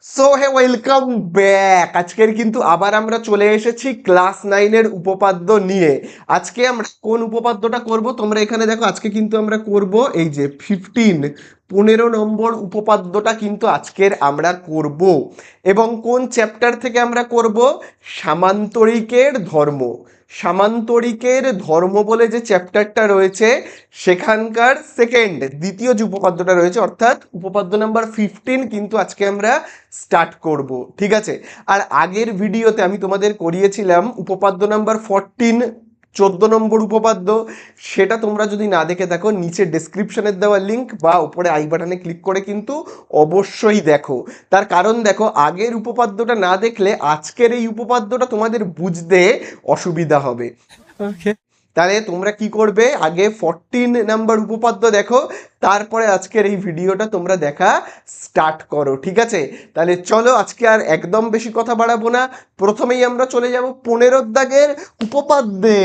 So hey welcome back. আজকের কিন্তু আবার আমরা চলে এসেছি ক্লাস 9-এর উপপাদ্য নিয়ে। আজকে আমরা কোন উপপাদ্যটা করব তোমরা এখানে দেখো। আজকে কিন্তু আমরা করব এই যে 15 নম্বর উপপাদ্যটা কিন্তু আজকের আমরা করব। এবং কোন চ্যাপ্টার থেকে আমরা করব? সামান্তরিকের ধর্ম। সামান্তরিকের ধর্ম বলে যে চ্যাপ্টারটা রয়েছে সেখানকার দ্বিতীয় যে উপপাদ্যটা রয়েছে, অর্থাৎ উপপাদ্য নাম্বার 15 কিন্তু আজকে আমরা স্টার্ট করব। ঠিক আছে। আর আগের ভিডিওতে আমি তোমাদের করিয়েছিলাম উপপাদ্য নাম্বার 14, 14 নম্বর উপপাদ্য। সেটা তোমরা যদি না দেখে থাকো, নিচে ডেসক্রিপশনের দেওয়া লিঙ্ক বা উপরে আই বাটনে ক্লিক করে কিন্তু অবশ্যই দেখো। তার কারণ দেখো, আগের উপপাদ্যটা না দেখলে আজকের এই উপপাদ্যটা তোমাদের বুঝতে অসুবিধা হবে। ওকে। তাহলে তোমরা কি করবে, আগে 14 নম্বর উপপাদ্য দেখো, তারপরে আজকের এই ভিডিওটা তোমরা দেখা স্টার্ট করো। ঠিক আছে। তাহলে চলো, আজকে আর একদম বেশি কথা বাড়াবো না, প্রথমেই আমরা চলে যাব 15 দাগের উপপাদ্যে।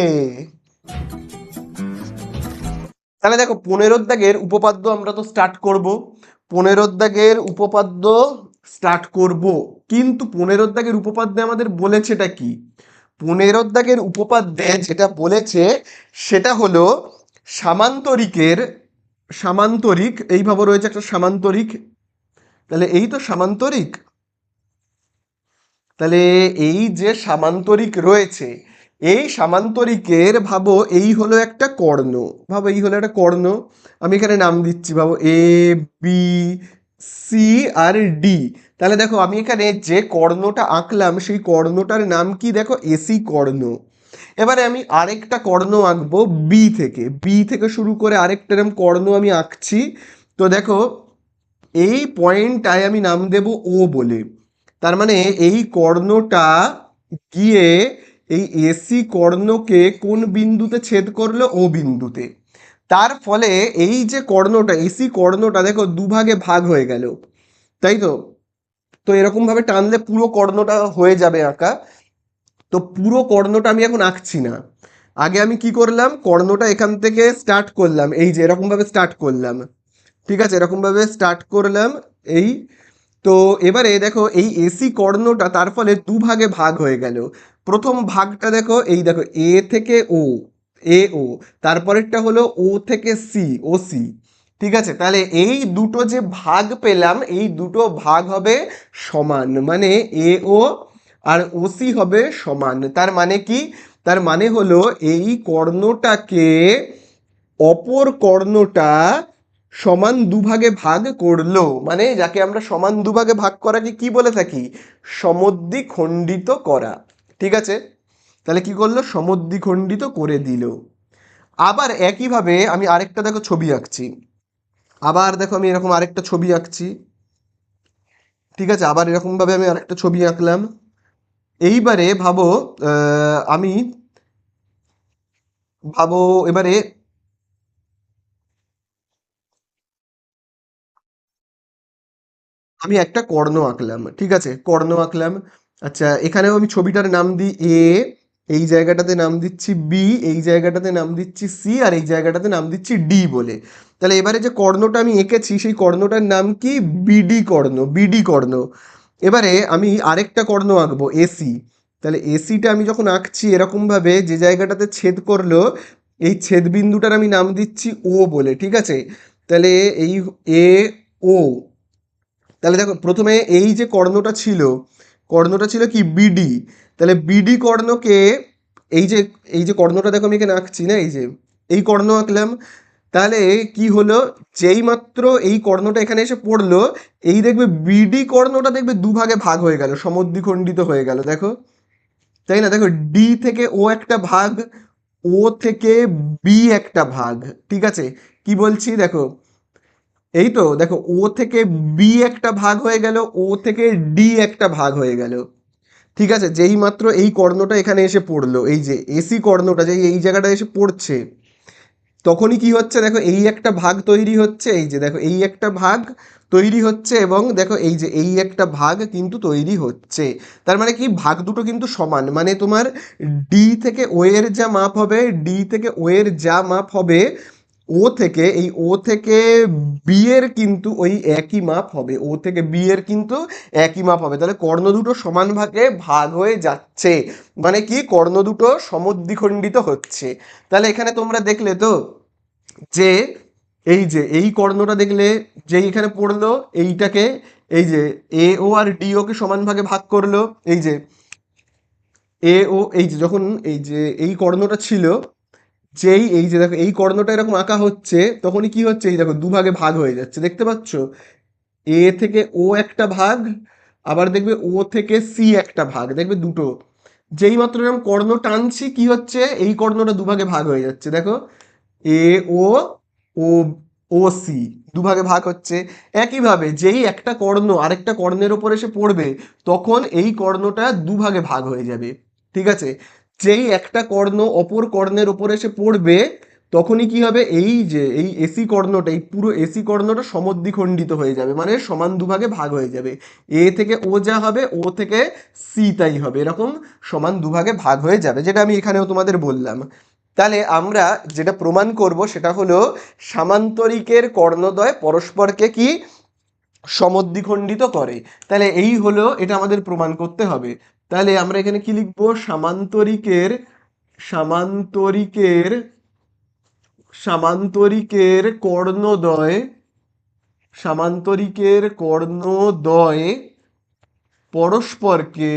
তাহলে দেখো, 15 দাগের উপপাদ্য আমরা তো স্টার্ট করব। 15 দাগের উপপাদ্য স্টার্ট করব, কিন্তু 15 দাগের উপপাদ্যে আমাদের বলেছেটা কি? 15 দাগের উপপাদ্যে যেটা বলেছে সেটা হলো সামান্তরিকের, সামান্তরিক এইভাবে রয়েছে একটা সামান্তরিক। তাহলে এই তো সামান্তরিক। তাহলে এই যে সামান্তরিক রয়েছে, এই সামান্তরিকের ভাবো এই হলো একটা কর্ণ। ভাবো এই হলো একটা কর্ণ। আমি এখানে নাম দিচ্ছি, ভাবো এ, বি, সি আর ডি। তাহলে দেখো, আমি এখানে যে কর্ণটা আঁকলাম সেই কর্ণটার নাম কি? দেখো, এসি কর্ণ। এবারে আমি আরেকটা কর্ণ আঁকবো বি থেকে শুরু করে আরেকটা এরকম কর্ণ আমি আঁকছি। তো দেখো, এই পয়েন্টটায় আমি নাম দেব ও বলে। তার মানে এই কর্ণটা গিয়ে এই এসি কর্ণকে কোন বিন্দুতে ছেদ করলো? ও বিন্দুতে। তার ফলে এই যে কর্ণটা, এসি কর্ণটা দেখো দুভাগে ভাগ হয়ে গেল, তাই তো? তো এরকম ভাবে টানলে পুরো কর্ণটা হয়ে যাবে আঁকা। তো পুরো কর্ণটা আমি এখন আঁকছি না। আগে আমি কি করলাম, কর্ণটা এখান থেকে স্টার্ট করলাম, এই যে এরকম ভাবে স্টার্ট করলাম। ঠিক আছে, এরকম ভাবে স্টার্ট করলাম। এই তো এবারে দেখো, এই এসি কর্ণটা তার ফলে দুভাগে ভাগ হয়ে গেল। প্রথম ভাগটা দেখো, এই দেখো এ থেকে ও, এ ও। তারপরেরটা হলো ও থেকে সি, ও সি। ঠিক আছে। তাহলে এই দুটো যে ভাগ পেলাম, এই দুটো ভাগ হবে সমান, মানে এ ও আর ওসি হবে সমান। তার মানে কি? তার মানে হলো এই কর্ণটাকে অপর কর্ণটা সমান দুভাগে ভাগ করলো, মানে যাকে আমরা সমান দুভাগে ভাগ করাকে কি বলে থাকি? সমদ্বিখণ্ডিত করা। ঠিক আছে। তাহলে কি করলো? সমদ্বিখণ্ডিত করে দিল। আবার একইভাবে আমি আরেকটা দেখো ছবি আঁকছি। আবার দেখো, আমি এরকম আরেকটা ছবি আঁকছি। ঠিক আছে, আবার এরকম ভাবে আমি আরেকটা ছবি আঁকলাম। এইবারে ভাবো, আমি ভাবো এবারে আমি একটা কর্ণ আঁকলাম। ঠিক আছে, কর্ণ আঁকলাম। আচ্ছা, এখানেও আমি ছবিটার নাম দিই এ, এই জায়গাটাতে নাম দিচ্ছি বি, এই জায়গাটাতে নাম দিচ্ছি সি, আর এই জায়গাটাতে নাম দিচ্ছি ডি বলে। তাহলে এবারে যে কর্ণটা আমি এঁকেছি সেই কর্ণটার নাম কি? বিডি কর্ণ, বিডি কর্ণ। এবারে আমি আরেকটা কর্ণ আঁকবো এসি। তাহলে এসিটা আমি যখন আঁকছি এরকমভাবে, যে জায়গাটাতে ছেদ করলো এই ছেদ বিন্দুটার আমি নাম দিচ্ছি ও বলে। ঠিক আছে। তাহলে এই এ ও। তাহলে দেখো, প্রথমে এই যে কর্ণটা ছিল, কর্ণটা ছিল কি? বিডি। তাহলে বিডি কর্ণকে, এই যে এই যে কর্ণটা দেখো আমি এখানে আঁকছি না, এই যে এই কর্ণ আঁকলাম। তাহলে কি হলো, যেই মাত্র এই কর্ণটা এখানে এসে পড়লো, এই দেখবে বিডি কর্ণটা দেখবে দুভাগে ভাগ হয়ে গেল, সমদ্বিখণ্ডিত হয়ে গেল। দেখো, তাই না? দেখো, ডি থেকে ও একটা ভাগ, ও থেকে বি একটা ভাগ। ঠিক আছে। কি বলছি দেখো, এই তো দেখো, ও থেকে বি একটা ভাগ হয়ে গেল, ও থেকে ডি একটা ভাগ হয়ে গেল। ঠিক আছে। যেই মাত্র এই কর্ণটা এখানে এসে পড়লো, এই যে এসি কর্ণটা যে এই জায়গাটা এসে পড়ছে, তখনই কি হচ্ছে দেখো, এই একটা ভাগ তৈরি হচ্ছে, এই যে দেখো এই একটা ভাগ তৈরি হচ্ছে, এবং দেখো এই যে এই একটা ভাগ কিন্তু তৈরি হচ্ছে। তার মানে কি, ভাগ দুটো কিন্তু সমান, মানে তোমার ডি থেকে ও এর যা মাপ হবে, ডি থেকে ও এর যা মাপ হবে, ও থেকে বি এর কিন্তু ওই একই মাপ হবে, ও থেকে বি এর কিন্তু একই মাপ হবে। তাহলে কর্ণ দুটো সমান ভাগে ভাগ হয়ে যাচ্ছে, মানে কি কর্ণ দুটো সমদ্বিখণ্ডিত হচ্ছে। তাহলে এখানে তোমরা দেখলে তো যে এই কর্ণটা দেখলে, যেই এখানে পড়লো এইটাকে, এই যে এ ও আর ডি ও কে সমান ভাগে ভাগ করলো, এই যে এ ও, এই যে যখন এই যে এই কর্ণটা ছিল, যেই এই যে দেখো এই কর্ণটা এরকম আঁকা হচ্ছে, তখনই কি হচ্ছে, এই দেখো দুভাগে ভাগ হয়ে যাচ্ছে, দেখতে পাচ্ছ? এ থেকে ও একটা ভাগ, আবার দেখবে ও থেকে সি একটা ভাগ, দেখবে দুটো। যেই মাত্র এরকম কর্ণ টানছি কি হচ্ছে, এই কর্ণটা দুভাগে ভাগ হয়ে যাচ্ছে, দেখো এ ও, ও ও সি দুভাগে ভাগ হচ্ছে। একইভাবে যেই একটা কর্ণ আরেকটা কর্ণের ওপর এসে পড়বে, তখন এই কর্ণটা দুভাগে ভাগ হয়ে যাবে। ঠিক আছে? যেই একটা কর্ণ অপর কর্ণের ওপর এসে পড়বে, তখনই কি হবে, এই যে এই এসি কর্ণটা, এই পুরো এসি কর্ণটা সমদ্বিখণ্ডিত হয়ে যাবে, মানে সমান দুভাগে ভাগ হয়ে যাবে। এ থেকে ও যা হবে, ও থেকে সি তাই হবে, এরকম সমান দুভাগে ভাগ হয়ে যাবে, যেটা আমি এখানেও তোমাদের বললাম। তাহলে আমরা যেটা প্রমাণ করব সেটা হলো সামান্তরিকের কর্ণদ্বয় পরস্পরকে কি সমদ্বিখণ্ডিত করে। তাহলে এই হলো, এটা আমাদের প্রমাণ করতে হবে। তাহলে আমরা এখানে কি লিখবো, সামান্তরিকের সামান্তরিকের কর্ণদ্বয়, সামান্তরিকের কর্ণদ্বয় পরস্পরকে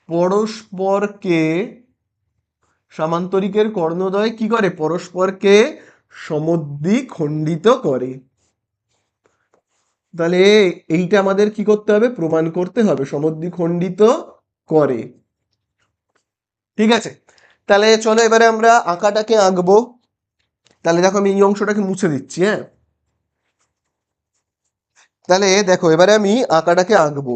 পরস্পরকে সামান্তরিকের কর্ণদ্বয় কি করে, পরস্পরকে সমদ্বিখণ্ডিত করে। তাহলে এইটা আমাদের কি করতে হবে, প্রমাণ করতে হবে, সমদ্বিখণ্ডিত করে। ঠিক আছে? তাহলে চলো এবারে আমরা আঁকাটাকে আঁকবো। তাহলে দেখো আমি এই অংশটাকে মুছে দিচ্ছি, হ্যাঁ। তাহলে দেখো এবারে আমি আঁকাটাকে আঁকবো।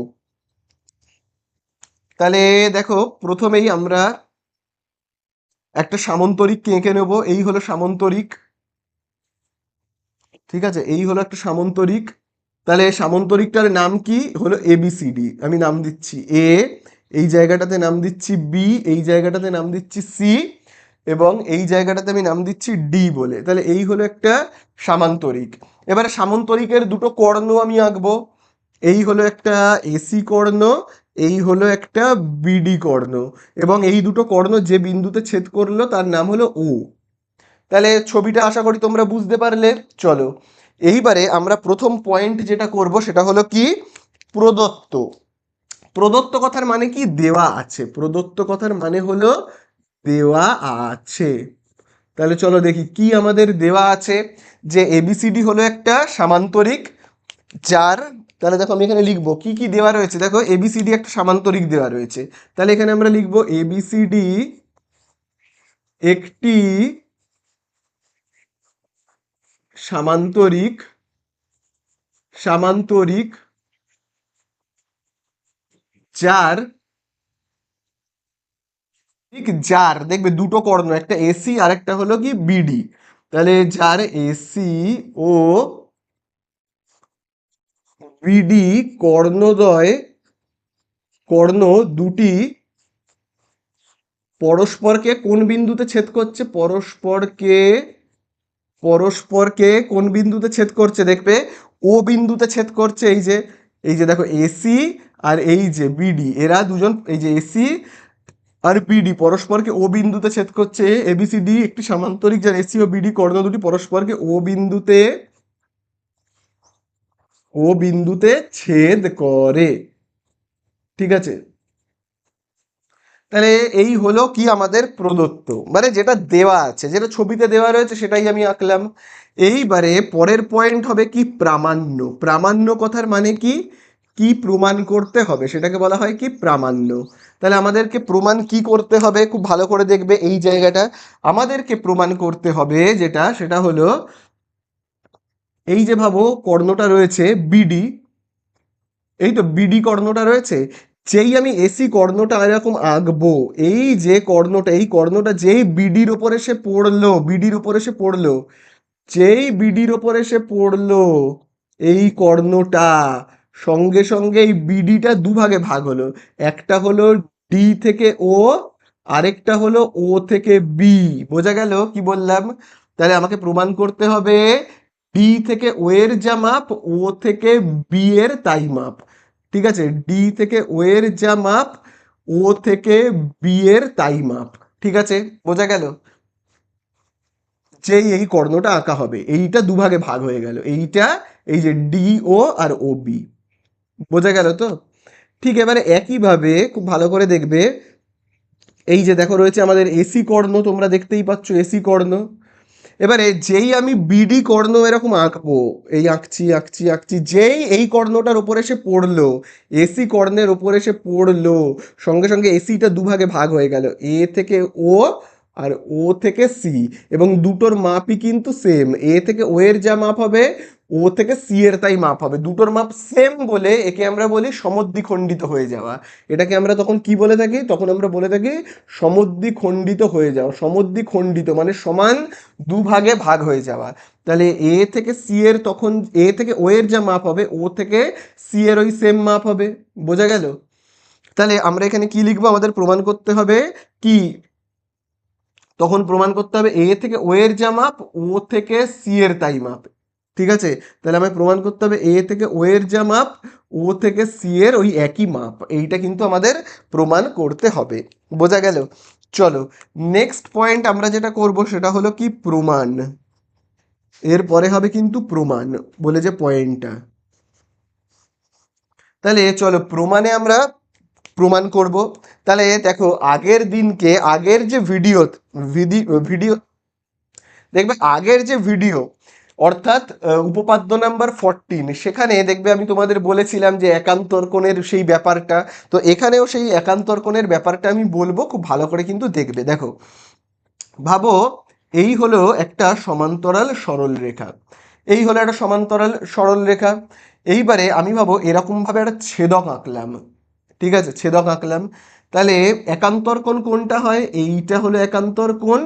তাহলে দেখো প্রথমেই আমরা একটা সামান্তরিককে এঁকে নেবো, এই হলো সামান্তরিক। ঠিক আছে, এই হলো একটা সামান্তরিক। তাহলে সামান্তরিকটার নাম কি হলো এবিসিডি, আমি নাম দিচ্ছি এ, এই জায়গাটাতে নাম দিচ্ছি বি, এই জায়গাটাতে নাম দিচ্ছি সি, এবং এই জায়গাটাতে আমি নাম দিচ্ছি ডি বলে। তাহলে এই হলো একটা সামান্তরিক। এবারে সামান্তরিকের দুটো কর্ণ আমি আঁকবো। এই হলো একটা এসি কর্ণ, এই হলো একটা বিডি কর্ণ, এবং এই দুটো কর্ণ যে বিন্দুতে ছেদ করলো তার নাম হলো ও। তাহলে ছবিটা আশা করি তোমরা বুঝতে পারলে। চলো এইবারে আমরা প্রথম পয়েন্ট যেটা করব সেটা হলো কি, প্রদত্ত। প্রদত্ত কথার মানে কি, দেওয়া আছে। প্রদত্ত কথার মানে হলো দেওয়া আছে। তাহলে চলো দেখি কি আমাদের দেওয়া আছে। যে এবিসিডি হলো একটা সামান্তরিক, যার, তাহলে দেখো আমি এখানে লিখবো কি কি দেওয়া রয়েছে। দেখো এবিসিডি একটা সামান্তরিক দেওয়া রয়েছে, তাহলে এখানে আমরা লিখবো এবিসিডি একটি সামান্তরিক, সামান্তরিক যার, ঠিক যার দেখবে দুটো কর্ণ, একটা এসি আর একটা হলো কি বিডি। তাহলে যার এসি ও বিডি কর্ণদ্বয়, কর্ণ দুটি পরস্পরকে কোন বিন্দুতে ছেদ করছে, পরস্পরকে, পরস্পরকে কোন বিন্দুতে ছেদ করছে, দেখবে ও বিন্দুতে ছেদ করছে। এই যে, এই যে দেখো এসি আর এই যে বিডি, এরা দুজন, এই যে এসি আর বিডি পরস্পরকে ও বিন্দুতে ছেদ করছে। এবিসিডি একটি সামান্তরিক যার এসি ও বিডি কর্ণ দুটি পরস্পরকে ও বিন্দুতে ছেদ করে। ঠিক আছে? তাহলে এই হলো কি আমাদের প্রদত্ত, মানে যেটা দেওয়া আছে, যেটা ছবিতে দেওয়া রয়েছে সেটাই আমি আঁকলাম। এইবারে পরের পয়েন্ট হবে কি, প্রামাণ্য। প্রামাণ্য কথার মানে কি, কি প্রমাণ করতে হবে সেটাকে বলা হয় কি প্রামাণ্য। তাহলে আমাদেরকে প্রমাণ কি করতে হবে, খুব ভালো করে দেখবে এই জায়গাটা। আমাদেরকে প্রমাণ করতে হবে যেটা, সেটা হলো এই যে ভাবো কর্ণটা রয়েছে বিডি, এই তো বিডি কর্ণটা রয়েছে। যেই আমি এসি কর্ণটা এরকম আঁকবো, এই যে কর্ণটা, এই কর্ণটা যেই বিডির ওপর এসে পড়লো, বিডির ওপর এসে পড়লো, যেই বিডির ওপর এসে পড়লো এই কর্ণটা, সঙ্গে সঙ্গে এই বিডিটা দুভাগে ভাগ হলো। একটা হলো ডি থেকে ও, আরেকটা হলো ও থেকে বি। বোঝা গেল কি বললাম? তাহলে আমাকে প্রমাণ করতে হবে ডি থেকে ও এর যা মাপ, ও থেকে বি এর তাই মাপ। ঠিক আছে, ডি থেকে ও এর যা মাপ, ও থেকে বি এর তাই মাপ। ঠিক আছে, বোঝা গেল? যেই এই কর্ণটা আঁকা হবে, এইটা দুভাগে ভাগ হয়ে গেল, এইটা এই যে ডি ও আর ও বি। বোঝা গেল তো? ঠিক এবারে একইভাবে খুব ভালো করে দেখবে, এই যে দেখো রয়েছে আমাদের এসি কর্ণ, তোমরা দেখতেই পাচ্ছ এসি কর্ণ। এবারে যেই আমি বিডি কর্ণ এরকম আঁকবো, এই আঁকছি আঁকছি আঁকছি, যেই এই কর্ণটার ওপরে এসে পড়লো, এসি কর্ণের ওপরে এসে পড়লো, সঙ্গে সঙ্গে এসিটা দুভাগে ভাগ হয়ে গেল, এ থেকে ও আর ও থেকে সি। এবং দুটোর মাপই কিন্তু সেম, এ থেকে ও এর যা মাপ হবে, ও থেকে সি এর তাই মাপ হবে। দুটোর মাপ সেম বলে একে আমরা বলি সমদ্বিখণ্ডিত হয়ে যাওয়া। এটাকে আমরা তখন কি বলে থাকি? তখন আমরা বলে থাকি সমদ্বিখণ্ডিত হয়ে যাওয়া। সমদ্বিখণ্ডিত মানে সমান দুভাগে ভাগ হয়ে যাওয়া। তাহলে এ থেকে সি এর তখন, এ থেকে ও এর যা মাপ হবে, ও থেকে সি এর ওই সেম মাপ হবে। বোঝা গেল? তাহলে আমরা এখানে কি লিখবো? আমাদের প্রমাণ করতে হবে কি? তখন প্রমাণ করতে হবে এ থেকে ও এর যা মাপ, ও থেকে সি এর তাই মাপ। ঠিক আছে, তাহলে আমায় প্রমাণ করতে হবে এ থেকে ও এর যা মাপ, ও থেকে সি এর ওই একই মাপ। এইটা কিন্তু আমাদের প্রমাণ করতে হবে। বোঝা গেল? চলো, নেক্সট পয়েন্ট আমরা যেটা করব সেটা হলো কি? প্রমাণ। এরপরে হবে কিন্তু প্রমাণ বলে যে পয়েন্টটা। তাহলে চলো প্রমাণে আমরা প্রমাণ করব। তাহলে দেখো আগের দিনকে, আগের যে ভিডিও, ভিডিও দেখবে, আগের যে ভিডিও অর্থাৎ উপপাদ্য নাম্বার 14, সেখানে দেখবে আমি তোমাদের বলেছিলাম যে একান্তর্কণের সেই ব্যাপারটা। তো এখানেও সেই একান্তর্কণের ব্যাপারটা আমি বলবো, খুব ভালো করে কিন্তু দেখবে। দেখো, ভাবো এই হলো একটা সমান্তরাল সরল রেখা, এই হলো একটা সমান্তরাল সরল রেখা। এইবারে আমি ভাবো এরকমভাবে একটা ছেদক আঁকলাম। ঠিক আছে, ছেদক আঁকলাম। তাহলে একান্তর কোণ কোনটা হয়? এইটা হলো একান্তর কোণ।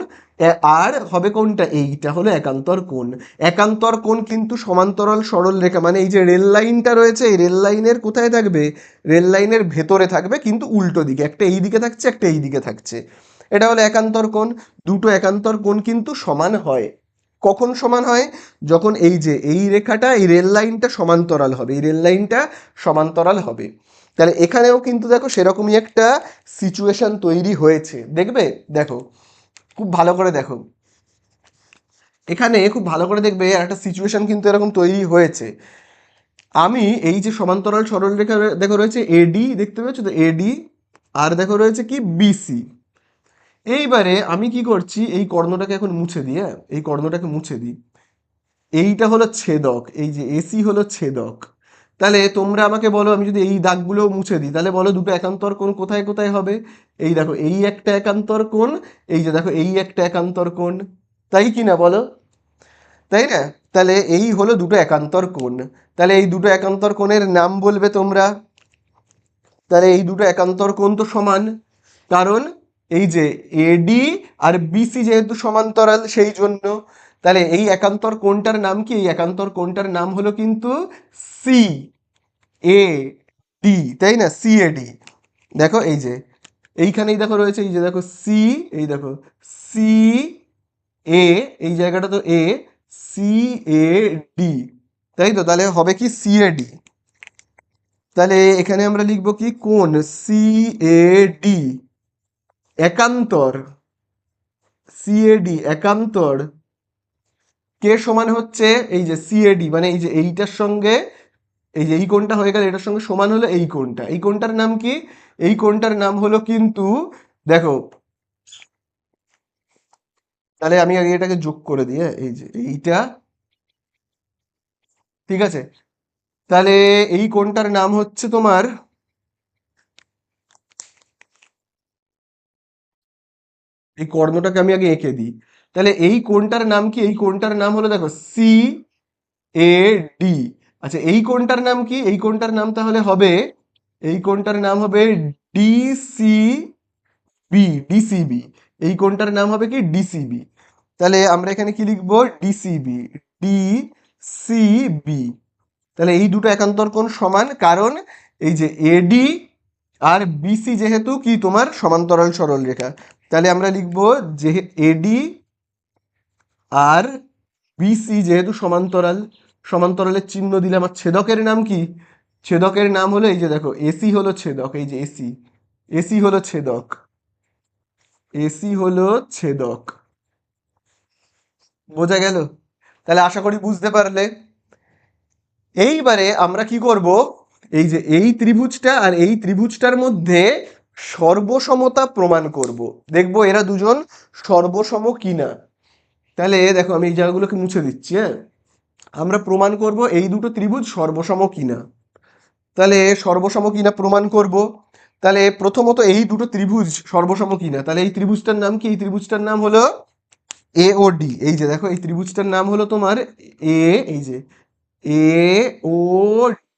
আর হবে কোনটা? এইটা হলো একান্তর কোণ। একান্তর কোণ কিন্তু সমান্তরাল সরল রেখা, মানে এই যে রেল লাইনটা রয়েছে, এই রেল লাইনের কোথায় থাকবে? রেল লাইনের ভেতরে থাকবে, কিন্তু উল্টো দিকে, একটা এই দিকে থাকছে, একটা এই দিকে থাকছে। এটা হলো একান্তর কোণ। দুটো একান্তর কোণ কিন্তু সমান হয়। কখন সমান হয়? যখন এই যে এই রেখাটা, এই রেল লাইনটা সমান্তরাল হবে, এই রেল লাইনটা সমান্তরাল হবে। তাহলে এখানেও কিন্তু দেখো সেরকমই একটা সিচুয়েশন তৈরি হয়েছে, দেখবে। দেখো খুব ভালো করে দেখো, এখানে খুব ভালো করে দেখবে আর একটা সিচুয়েশন কিন্তু এরকম তৈরি হয়েছে। আমি এই যে সমান্তরাল সরলরেখা দেখো রয়েছে এডি, দেখতে পাচ্ছ তো এডি, আর দেখো রয়েছে কি বিসি। এইবারে আমি কি করছি? এই কর্ণটাকে এখন মুছে দিই, হ্যাঁ এই কর্ণটাকে মুছে দিই। এইটা হলো ছেদক, এই যে এসি হলো ছেদক। তাহলে তোমরা আমাকে বলো, আমি যদি এই দাগগুলো মুছে দিই, তাহলে বলো দুটো একান্তর কোণ কোথায় কোথায় হবে? এই দেখো এই একটা একান্তর কোণ, এই যে দেখো এই একটা একান্তর কোণ। তাই কি না বলো? তাই না? তাহলে এই হলো দুটো একান্তর কোণ। তাহলে এই দুটো একান্তর কোণের নাম বলবে তোমরা। তাহলে এই দুটো একান্তর কোণ তো সমান, কারণ এই যে এডি আর বিসি যেহেতু সমান্তরাল সেই জন্য। তাহলে এই একান্তর কোণটার নাম কি? এই একান্তর কোণটার নাম হলো কিন্তু সি এ ডি, তাই না? C A D. দেখো এই যে এইখানেই দেখো রয়েছে, এই যে দেখো সি, এই দেখো সি এ, এই জায়গাটা তো এ, সি এ ডি, তাই তো? তাহলে হবে কি? C A D. তাহলে এখানে আমরা লিখবো কি? কোণ সি এ ডি একান্তর, সিএডি একান্তর কে সমান হচ্ছে? এই যে সিএডি মানে এই যে এইটার সঙ্গে, এই যে এই কোণটা হয়ে গেল এটার সঙ্গে সমান হলো এই কোণটা। এই কোণটার নাম কি? এই কোণটার নাম হলো কিন্তু, দেখো, তাহলে আমি আগে এটাকে যোগ করে দিই, হ্যাঁ এই যে এইটা। ঠিক আছে, তাহলে এই কোণটার নাম হচ্ছে তোমার, এই কর্ণটাকে আমি আগে এঁকে দিই। তাহলে এই কোণটার নাম কি? এই কোণটার নাম হলো দেখো সি এ ডি। আচ্ছা এই কোণটার নাম কি? এই কোণটার নাম তাহলে হবে, এই কোণটার নাম হবে ডিসিবি, ডিসিবি। এই কোণটার নাম হবে কি? ডিসিবি। তাহলে আমরা এখানে কি লিখবো? DCB, DCB. তাহলে এই দুটো একান্তর কোণ সমান, কারণ এই যে এডি আর বিসি যেহেতু কি তোমার সমান্তরাল সরল রেখা। তাহলে আমরা লিখবো যে এডি আর বিসি যেহেতু সমান্তরাল, সমান্তরালের চিহ্ন দিলে আমার ছেদকের নাম কি? ছেদকের নাম হলো এই যে দেখো এসি হলো ছেদক, এই যে এসি, এসি হলো ছেদক, এসি হলো ছেদক। বোঝা গেল? তাহলে আশা করি বুঝতে পারলে। এইবারে আমরা কি করব, এই যে এই ত্রিভুজটা আর এই ত্রিভুজটার মধ্যে সর্বসমতা প্রমাণ করব, দেখবো এরা দুজন সর্বসম কিনা। তাহলে দেখো আমি এই জায়গাগুলোকে মুছে দিচ্ছি, হ্যাঁ। আমরা প্রমাণ করব এই দুটো ত্রিভুজ সর্বসম কিনা। তাহলে সর্বসম কিনা প্রমাণ করব। তাহলে প্রথমত এই দুটো ত্রিভুজ সর্বসম কিনা, তাহলে এই ত্রিভুজটার নাম কি? এই ত্রিভুজটার নাম হলো এ ও ডি। এই যে দেখো এই ত্রিভুজটার নাম হলো তোমার এ, এই যে এ ও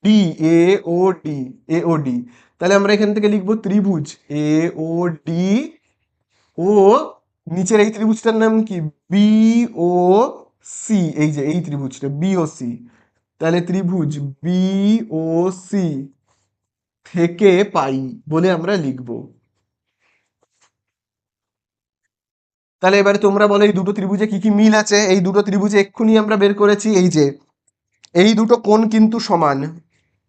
ডি, এ ও ডি, এ ও ডি। তাহলে আমরা এখান থেকে লিখবো ত্রিভুজ এ ও ডি ও নিচের এই ত্রিভুজটার নাম কি? বি ও সি। এই যে এই ত্রিভুজটা বি ও সি, তাহলে ত্রিভুজ বি ও সি থেকে পাই বলে আমরা লিখবো। তাহলে এবারে তোমরা বলো এই দুটো ত্রিভুজে কি কি মিল আছে? এই দুটো ত্রিভুজে এক্ষুনি আমরা বের করেছি, এই যে এই দুটো কোণ কিন্তু সমান,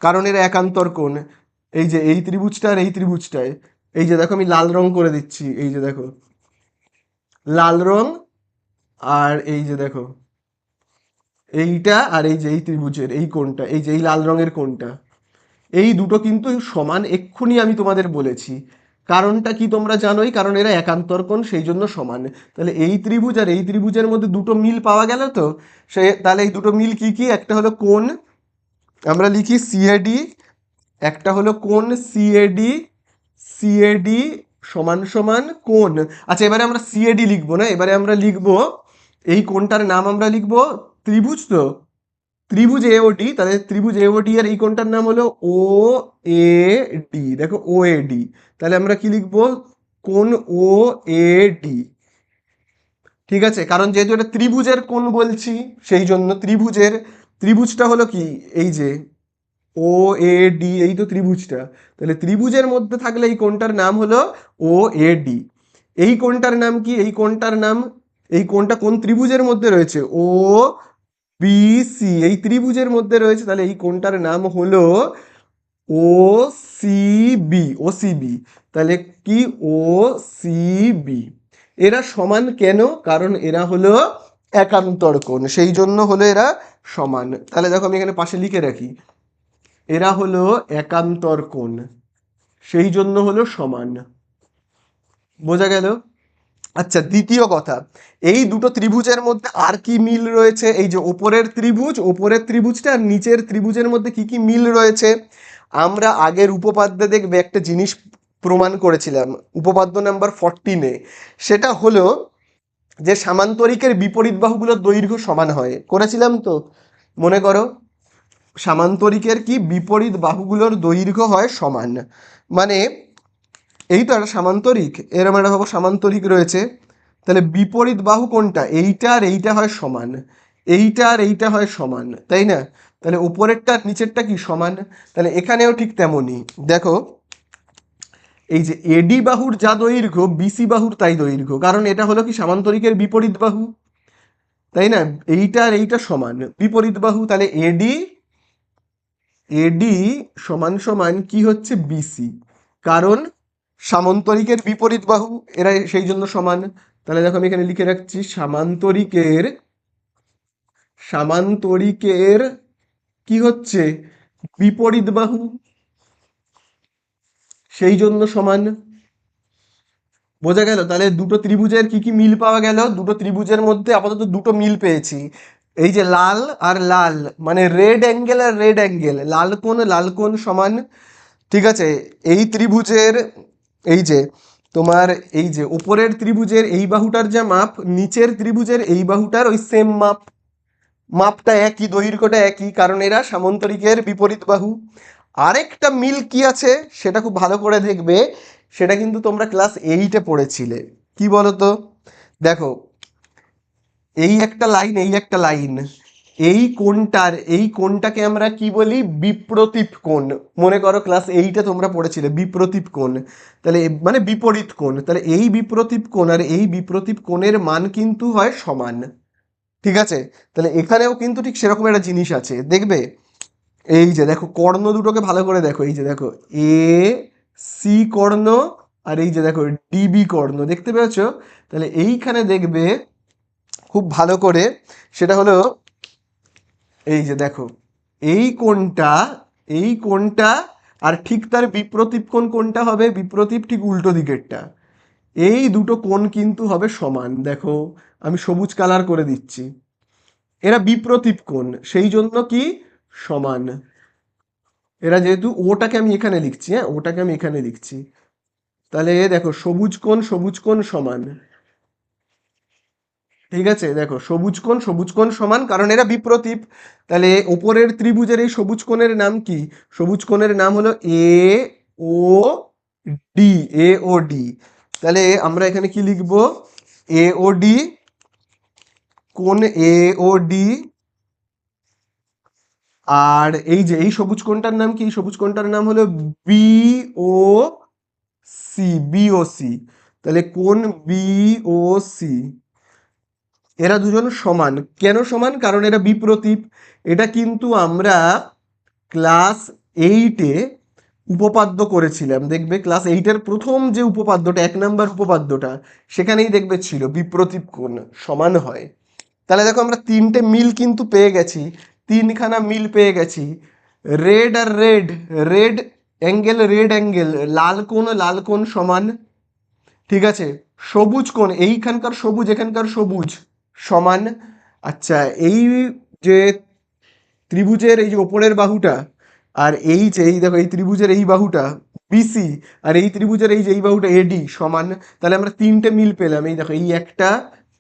কারণ এরা একান্তর কোণ। এই যে এই ত্রিভুজটা আর এই ত্রিভুজটায়, এই যে দেখো আমি লাল রং করে দিচ্ছি, এই যে দেখো লাল রং, আর এই যে দেখো এইটা, আর এই যে এই ত্রিভুজের এই কোণটা, এই যে এই লাল রঙের কোণটা, এই দুটো কিন্তু সমান, এক্ষুনি আমি তোমাদের বলেছি। কারণটা কি তোমরা জানোই, কারণ এরা একান্তর কোণ সেই জন্য সমান। তাহলে এই ত্রিভুজ আর এই ত্রিভুজের মধ্যে দুটো মিল পাওয়া গেল তো। সে তাহলে এই দুটো মিল কি কি? একটা হলো কোণ, আমরা লিখি সিএডি, একটা হলো কোণ সিএডি, সিএডি সমান সমান কোণ। আচ্ছা এবারে আমরা সিএডি লিখবো না, এবারে আমরা লিখবো এই কোণটার নাম আমরা লিখবো ত্রিভুজ, তো ত্রিভুজ এ ও ডি, তাহলে ত্রিভুজ এ ও ডি আর এই কোণটার নাম হলো ও এ ডি। দেখো ও এ ডি, তাহলে আমরা কি লিখবো? কোণ ও এ ডি। ঠিক আছে, কারণ যেহেতু এটা ত্রিভুজের কোণ বলছি সেই জন্য ত্রিভুজের, ত্রিভুজটা হলো কি? এই যে ও এ ডি, এই তো ত্রিভুজটা। তাহলে ত্রিভুজের মধ্যে থাকলে এই কোণটার নাম হলো ও এ ডি। এই কোণটার নাম কি? এই কোণটার নাম, এই কোণটা কোন ত্রিভুজের মধ্যে রয়েছে? ও বি সি, এই ত্রিভুজের মধ্যে রয়েছে, তাহলে এই কোণটার নাম হলো ও সি বি, ও সি বি। তাহলে কি? ও সি বি। এরা সমান কেন? কারণ এরা হলো একান্তর কোণ, সেই জন্য হলো এরা সমান। তাহলে দেখো আমি এখানে পাশে লিখে রাখি, এরা হলো একান্তর কোণ সেই জন্য হলো সমান। বোঝা গেল? আচ্ছা দ্বিতীয় কথা, এই দুটো ত্রিভুজের মধ্যে আর কি মিল রয়েছে? এই যে ওপরের ত্রিভুজ, ওপরের ত্রিভুজটা আর নিচের ত্রিভুজের মধ্যে কি কি মিল রয়েছে? আমরা আগের উপপাদ্যে দেখবে একটা জিনিস প্রমাণ করেছিলাম, উপপাদ্য নাম্বার 14-এ। সেটা হলো যে সামান্তরিকের বিপরীত বাহুগুলোর দৈর্ঘ্য সমান হয়, করেছিলাম তো, মনে করো। সামান্তরিকের কি বিপরীত বাহুগুলোর দৈর্ঘ্য হয় সমান, মানে এই তো একটা সামান্তরিক, এরম একটা ভাবো সামান্তরিক রয়েছে, তাহলে বিপরীত বাহু কোনটা? এইটা আর এইটা হয় সমান, এইটা আর এইটা হয় সমান, তাই না? তাহলে উপরেরটা আর নিচেরটা কি সমান? তাহলে এখানেও ঠিক তেমনই। দেখো এই যে এডি বাহুর যা দৈর্ঘ্য বিসি বাহুর তাই দৈর্ঘ্য, কারণ এটা হলো কি সামান্তরিকের বিপরীত বাহু, তাই না? এইটা আর এইটা সমান বিপরীত বাহু, তাহলে এডি, এডি সমান সমান কি হচ্ছে? বিসি, কারণ সামান্তরিকের বিপরীত বাহু এরা সেই জন্য সমান। তাহলে দেখো আমি এখানে লিখে রাখছি সামান্তরিকের, সামান্তরিকের কি হচ্ছে? বিপরীত বাহু সেই জন্য সমান। বোঝা গেল? তাহলে দুটো ত্রিভুজের কি কি মিল পাওয়া গেল? দুটো ত্রিভুজের মধ্যে আপাতত দুটো মিল পেয়েছি, এই যে লাল আর লাল, মানে রেড অ্যাঙ্গেল আর রেড অ্যাঙ্গেল, লাল কোণ সমান। ঠিক আছে, এই ত্রিভুজের, এই যে তোমার এই যে উপরের ত্রিভুজের এই বাহুটার যা মাপ, নিচের ত্রিভুজের এই বাহুটার ওই সেম মাপ, মাপটা একই, দৈর্ঘ্যটা একই, কারণ এরা সামান্তরিকের বিপরীত বাহু। আরেকটা মিল কি আছে সেটা খুব ভালো করে দেখবে, সেটা কিন্তু তোমরা ক্লাস 8-এ পড়েছিলে। কি বলো তো? দেখো এই একটা লাইন, এই একটা লাইন, এই কোণটার, এই কোণটাকে আমরা কি বলি? বিপ্রতীপ কোণ। মনে করো ক্লাস 8-এ তোমরা পড়েছিলে বিপ্রতীপ কোণ, তাহলে মানে বিপরীত কোণ। তাহলে এই বিপ্রতীপ কোণ আর এই বিপ্রতীপ কোণের মান কিন্তু হয় সমান, ঠিক আছে, তাহলে এখানেও কিন্তু ঠিক সেরকম একটা জিনিস আছে, দেখবে এই যে দেখো কর্ণ দুটোকে ভালো করে দেখো, এই যে দেখো এ সি কর্ণ, আর এই যে দেখো ডিবি কর্ণ, দেখতে পেয়েছ? তাহলে এইখানে দেখবে খুব ভালো করে, সেটা হলো এই যে দেখো এই কোণটা, এই কোণটা, আর ঠিক তার বিপ্রতীপ কোণ কোনটা হবে? বিপ্রতীপ ঠিক উল্টো দিকেরটা। এই দুটো কোণ কিন্তু হবে সমান। দেখো আমি সবুজ কালার করে দিচ্ছি, এরা বিপ্রতীপ কোণ, সেই জন্য কি সমান। এরা যেহেতু ওটাকে আমি এখানে লিখছি, হ্যাঁ ওটাকে আমি এখানে লিখছি, তাহলে দেখো সবুজ কোণ সমান। ঠিক আছে, দেখো সবুজ কোণ সমান, কারণ এরা বিপ্রতীপ। তাহলে ওপরের ত্রিভুজের এই সবুজ কোণের নাম কি? সবুজ কোণের নাম হলো এ ও ডি, এ ও ডি। তাহলে আমরা এখানে কি লিখব? এ ও ডি, কোণ এ ও ডি। আর এই যে এই সবুজ কোণটার নাম কি? এই সবুজ কোণটার নাম হলো বি ও সি, বি ও সি। তাহলে কোণ বি ও সি, এরা দুজন সমান। কেন সমান? কারণ এরা বিপ্রতীপ। এটা কিন্তু আমরা ক্লাস এইটে উপপাদ্য করেছিলাম, দেখবে ক্লাস এইটের প্রথম যে উপপাদ্যটা, 1 নম্বর উপপাদ্যটা, সেখানেই দেখবে ছিল বিপ্রতীপ কোণ সমান হয়। তাহলে দেখো আমরা তিনটে মিল কিন্তু পেয়ে গেছি, তিনখানা মিল পেয়ে গেছি। রেড আর red, red angle red angle, লাল কোণ সমান। ঠিক আছে, সবুজ কোণ, এইখানকার সবুজ এখানকার সবুজ সমান। আচ্ছা, এই যে ত্রিভুজের এই যে ওপরের বাহুটা, আর এই যে এই দেখো এই ত্রিভুজের এই বাহুটা বিসি, আর এই ত্রিভুজের এই যে এই বাহুটা এডি সমান। তাহলে আমরা তিনটে মিল পেলাম, এই দেখো এই একটা,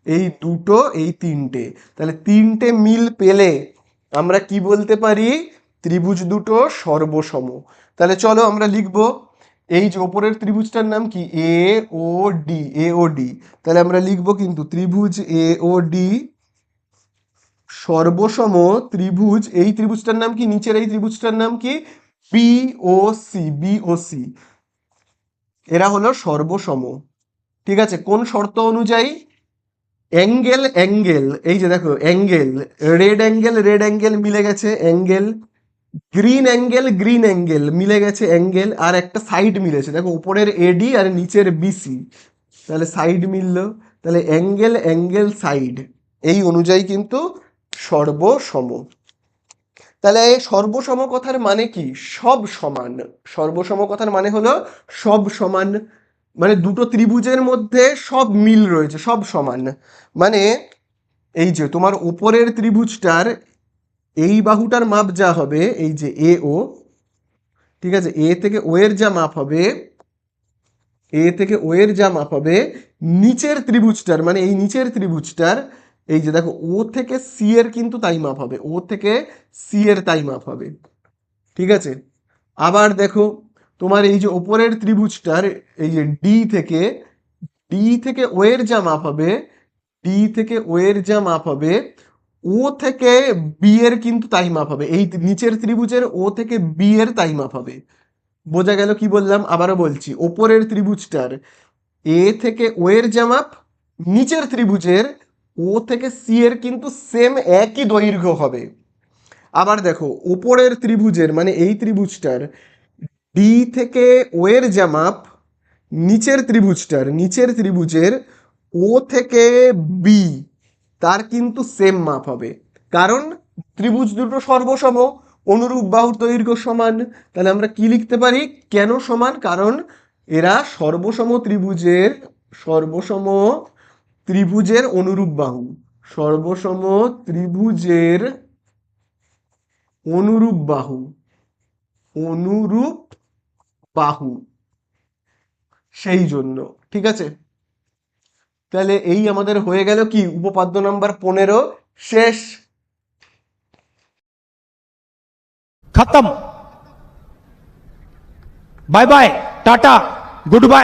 এই দুটো, এই তিনটে। তাহলে তিনটে মিল পেলে আমরা কি বলতে পারি? ত্রিভুজ দুটো সর্বসম। তাহলে চলো আমরা লিখবো, এই যে ওপরের ত্রিভুজটার নাম কি? এ ও ডি, এ ও ডি। তাহলে আমরা লিখবো কিন্তু ত্রিভুজ এ ও ডি সর্বসম ত্রিভুজ, এই ত্রিভুজটার নাম কি? নিচের এই ত্রিভুজটার নাম কি? বি ও সি, বি ও সি, এরা হলো সর্বসম। ঠিক আছে, কোন শর্ত অনুযায়ী? অ্যাঙ্গেল, এই যে দেখো অ্যাঙ্গেল, রেড অ্যাঙ্গেল মিলে গেছে অ্যাঙ্গেল, গ্রিন অ্যাঙ্গেল মিলে গেছে অ্যাঙ্গেল, আর একটা সাইড মিলেছে, দেখো উপরের এডি আর নিচের বিসি, তাহলে সাইড মিললো। তাহলে অ্যাঙ্গেল সাইড, এই অনুযায়ী কিন্তু সর্বসম। তাহলে সর্বসম কথার মানে কি? সব সমান। সর্বসম কথার মানে হলো সব সমান, মানে দুটো ত্রিভুজের মধ্যে সব মিল রয়েছে, সব সমান। মানে এই যে তোমার উপরের ত্রিভুজটার এই বাহুটার মাপ যা হবে, এই যে এ ও, ঠিক আছে, এ থেকে ও এর যা মাপ হবে, এ থেকে ও এর যা মাপ হবে, নিচের ত্রিভুজটার মানে এই নিচের ত্রিভুজটার এই যে দেখো ও থেকে সি এর কিন্তু তাই মাপ হবে, ও থেকে সি এর তাই মাপ হবে। ঠিক আছে, আবার দেখো তোমার এই যে ওপরের ত্রিভুজটার এই যে ডি থেকে ও এর যা মাপ হবে, ডি থেকে ও এর যা মাপ হবে, ও থেকে বি এর কিন্তু তাই মাপ হবে, এই নিচের ত্রিভুজের ও থেকে বি এর তাই মাপ হবে। বোঝা গেল কি বললাম? আবারও বলছি, ওপরের ত্রিভুজটার এ থেকে ও এর যা মাপ, নিচের ত্রিভুজের ও থেকে সি এর কিন্তু সেম একই দৈর্ঘ্য হবে। আবার দেখো ওপরের ত্রিভুজের মানে এই ত্রিভুজটার ডি থেকে ও এর যা মাপ, নিচের ত্রিভুজের ও থেকে বি তার কিন্তু সেম মাপ হবে, কারণ ত্রিভুজ দুটো সর্বসম, অনুরূপ বাহুর দৈর্ঘ্য সমান। তাহলে আমরা কি লিখতে পারি? কেন সমান? কারণ এরা সর্বসম ত্রিভুজের অনুরূপ বাহু, সর্বসম ত্রিভুজের অনুরূপ বাহু, অনুরূপ বাহু, সেই জন্য। ঠিক আছে, তাহলে এই আমাদের হয়ে গেল কি উপপাদ্য নাম্বার 15 শেষ। खत्म। Bye bye, tata, good bye.